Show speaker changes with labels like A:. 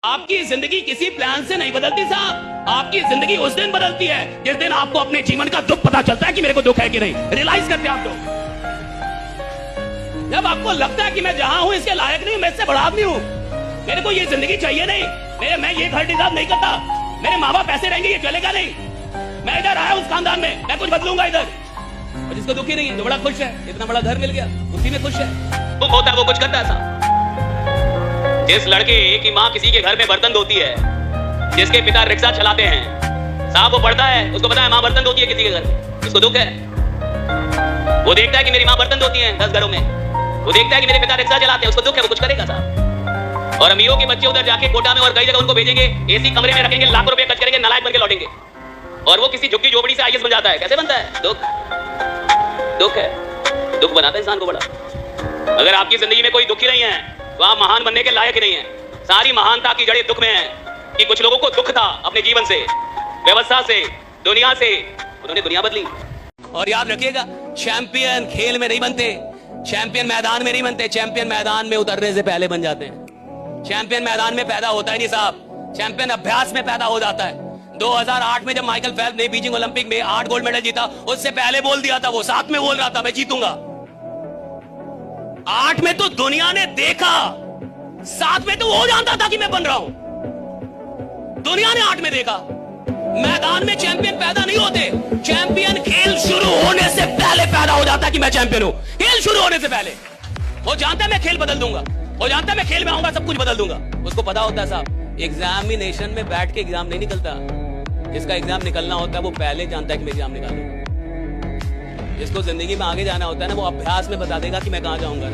A: आपकी जिंदगी किसी प्लान से नहीं बदलती साहब। आपकी जिंदगी उस दिन बदलती है जिस दिन आपको अपने जीवन का दुख पता चलता है कि मेरे को दुख है कि नहीं। रियलाइज करते हैं आप लोग। जब आपको लगता है कि मैं जहां हूं इसके लायक नहीं, मैं इससे बड़ा आदमी हूं, मेरे को ये जिंदगी चाहिए नहीं, मैं ये घर डिजर्व नहीं करता, मेरे माँ बाप ऐसे रहेंगे, ये चलेगा नहीं, मैं इधर आया उस खानदान में, मैं कुछ बदलूंगा इधर। और जिसको दुखी नहीं है, जो बड़ा खुश है, इतना बड़ा घर मिल गया, उसी में खुश है। दुख होता है वो कुछ करता है साहब। जिस लड़के की माँ किसी के घर में बर्तन धोती है, जिसके पिता रिक्शा चलाते हैं साहब, वो पढ़ता है, उसको पता है माँ बर्तन धोती है किसी के घर में, उसको दुख है। वो देखता है कि मेरी माँ बर्तन धोती है 10 घरों में, वो देखता है कि मेरे पिता रिक्शा चलाते हैं, उसको दुख है, वो कुछ करेगा साहब। और अमीरों के बच्चे उधर जाके कोटा में और कई जगह उनको भेजेंगे, एसी कमरे में रखेंगे, लाखों रुपए खर्च करेंगे, नालायक बनके लौटेंगे। और वो किसी झुग्गी झोपड़ी से आईएएस बन जाता है। कैसे बनता है? दुख है, दुख बनाता है इंसान को बड़ा। अगर आपकी जिंदगी में कोई दुखी नहीं है तो आप महान बनने के लायक नहीं है। सारी महानता की जड़ें दुख में है कि कुछ लोगों को दुख था अपने जीवन से, व्यवस्था से, दुनिया से, उन्होंने दुनिया बदली। और याद रखिएगा, चैंपियन खेल में नहीं बनते, चैंपियन मैदान में नहीं बनते, चैंपियन मैदान में उतरने से पहले बन जाते हैं। चैंपियन मैदान में पैदा होता ही नहीं साहब, चैंपियन अभ्यास में पैदा हो जाता है। 2008 में जब माइकल फेल्प्स ने बीजिंग ओलंपिक में 8 गोल्ड मेडल जीता, उससे पहले बोल दिया था, वो 7 में बोल रहा था मैं जीतूंगा। 8 में तो दुनिया ने देखा, 7 में तो वो जानता था कि मैं बन रहा हूं। दुनिया ने 8 में देखा। मैदान में चैंपियन पैदा नहीं होते, चैंपियन खेल शुरू होने से पहले पैदा हो जाता है कि मैं चैंपियन हूं। खेल शुरू होने से पहले वो जानता है मैं खेल बदल दूंगा, वो जानता है मैं खेल में आऊंगा सब कुछ बदल दूंगा। उसको पता होता है साहब, एग्जामिनेशन में बैठ के एग्जाम नहीं निकलता, जिसका एग्जाम निकलना होता है वो पहले जानता है कि मैं एग्जाम निकालूंगा। जिसको जिंदगी में आगे जाना होता है ना, वो अभ्यास में बता देगा कि मैं कहां जाऊंगा।